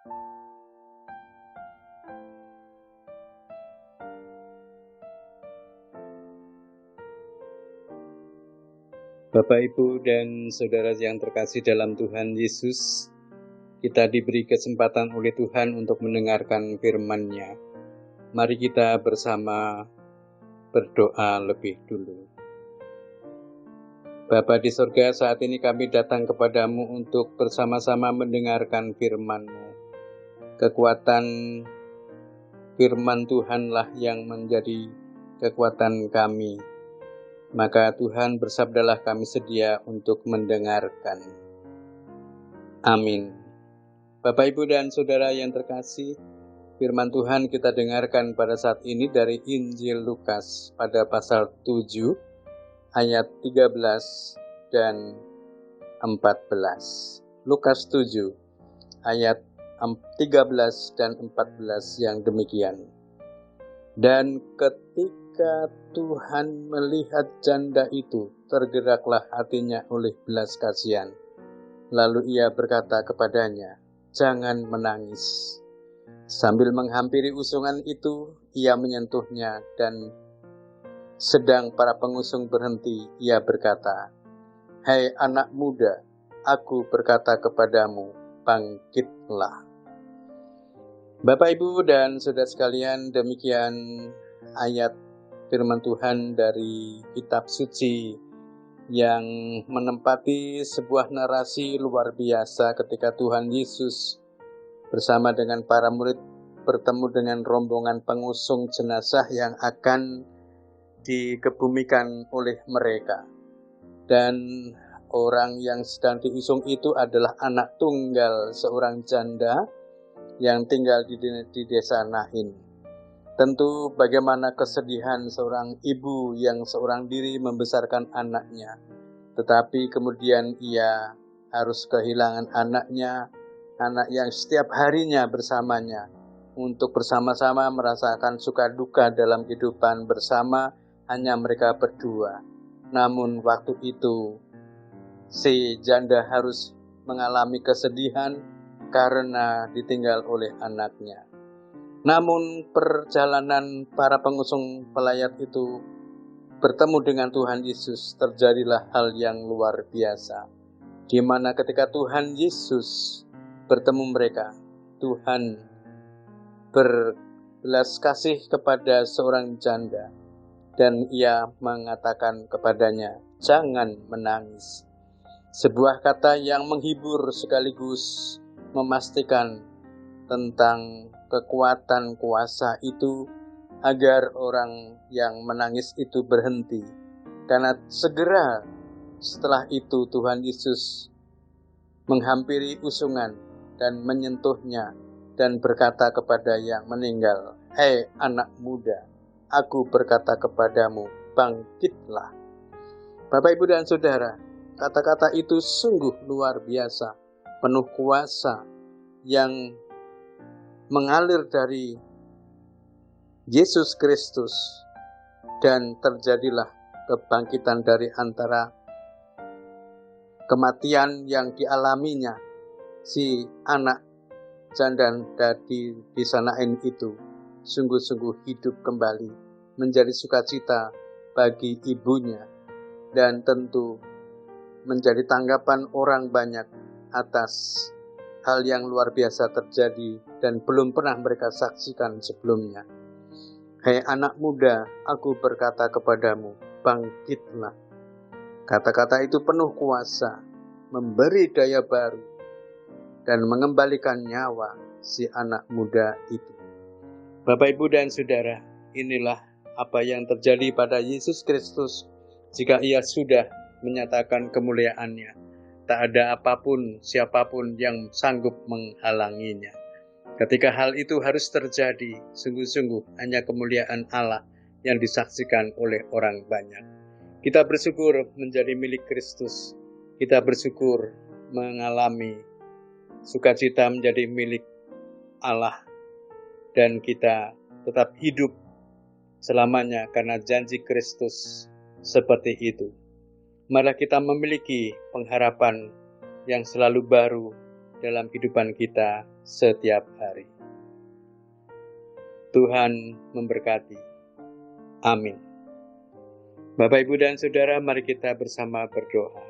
Bapak, Ibu, dan saudara yang terkasih dalam Tuhan Yesus, kita diberi kesempatan oleh Tuhan untuk mendengarkan firman-Nya. Mari kita bersama berdoa lebih dulu. Bapa di surga, saat ini kami datang kepadamu untuk bersama-sama mendengarkan firman-Mu. Kekuatan firman Tuhanlah yang menjadi kekuatan kami. Maka Tuhan bersabdalah, kami sedia untuk mendengarkan. Amin. Bapak, Ibu, dan saudara yang terkasih, firman Tuhan kita dengarkan pada saat ini dari Injil Lukas pada pasal 7 ayat 13 dan 14. Lukas 7 ayat 13 dan 14 yang demikian. Dan ketika Tuhan melihat janda itu, tergeraklah hatinya oleh belas kasihan. Lalu ia berkata kepadanya, "Jangan menangis." Sambil menghampiri usungan itu, ia menyentuhnya, dan sedang para pengusung berhenti, ia berkata, "Hai anak muda, aku berkata kepadamu, bangkitlah." Bapak, Ibu, dan saudara sekalian, demikian ayat firman Tuhan dari kitab suci yang menempati sebuah narasi luar biasa ketika Tuhan Yesus bersama dengan para murid bertemu dengan rombongan pengusung jenazah yang akan dikebumikan oleh mereka. Dan orang yang sedang diusung itu adalah anak tunggal seorang janda yang tinggal di desa Nain. Tentu bagaimana kesedihan seorang ibu yang seorang diri membesarkan anaknya, tetapi kemudian ia harus kehilangan anaknya, anak yang setiap harinya bersamanya, untuk bersama-sama merasakan suka duka dalam kehidupan bersama, hanya mereka berdua. Namun waktu itu si janda harus mengalami kesedihan karena ditinggal oleh anaknya. Namun perjalanan para pengusung pelayat itu bertemu dengan Tuhan Yesus, terjadilah hal yang luar biasa, di mana ketika Tuhan Yesus bertemu mereka, Tuhan berbelas kasih kepada seorang janda, dan ia mengatakan kepadanya, "Jangan menangis." Sebuah kata yang menghibur sekaligus memastikan tentang kekuatan kuasa itu agar orang yang menangis itu berhenti. Karena segera setelah itu Tuhan Yesus menghampiri usungan dan menyentuhnya dan berkata kepada yang meninggal, "Hei anak muda, aku berkata kepadamu, bangkitlah." Bapak, Ibu, dan saudara, kata-kata itu sungguh luar biasa, penuh kuasa yang mengalir dari Yesus Kristus, dan terjadilah kebangkitan dari antara kematian yang dialaminya si anak janda di desa Nain itu. Sungguh-sungguh hidup kembali, menjadi sukacita bagi ibunya, dan tentu menjadi tanggapan orang banyak atas hal yang luar biasa terjadi dan belum pernah mereka saksikan sebelumnya. "Hai anak muda, aku berkata kepadamu, bangkitlah." Kata-kata itu penuh kuasa, memberi daya baru, dan mengembalikan nyawa si anak muda itu. Bapak, Ibu, dan saudara, inilah apa yang terjadi pada Yesus Kristus jika ia sudah menyatakan kemuliaannya. Tak ada apapun, siapapun yang sanggup menghalanginya. Ketika hal itu harus terjadi, sungguh-sungguh hanya kemuliaan Allah yang disaksikan oleh orang banyak. Kita bersyukur menjadi milik Kristus. Kita bersyukur mengalami sukacita menjadi milik Allah. Dan kita tetap hidup selamanya karena janji Kristus seperti itu. Malah kita memiliki pengharapan yang selalu baru dalam kehidupan kita setiap hari. Tuhan memberkati. Amin. Bapak, Ibu, dan Saudara, mari kita bersama berdoa.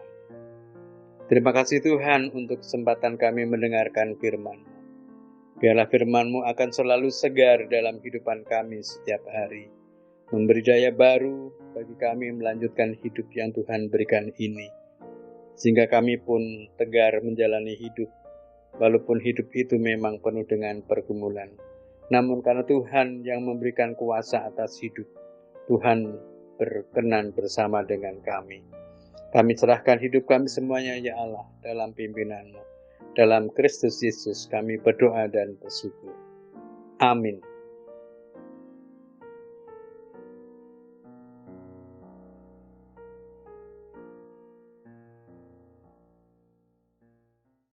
Terima kasih Tuhan untuk kesempatan kami mendengarkan firman-Mu. Biarlah firman-Mu akan selalu segar dalam kehidupan kami setiap hari, memberi daya baru bagi kami melanjutkan hidup yang Tuhan berikan ini, sehingga kami pun tegar menjalani hidup, walaupun hidup itu memang penuh dengan pergumulan. Namun karena Tuhan yang memberikan kuasa atas hidup, Tuhan berkenan bersama dengan kami. Kami serahkan hidup kami semuanya, ya Allah, dalam pimpinan-Mu. Dalam Kristus Yesus kami berdoa dan bersyukur. Amin.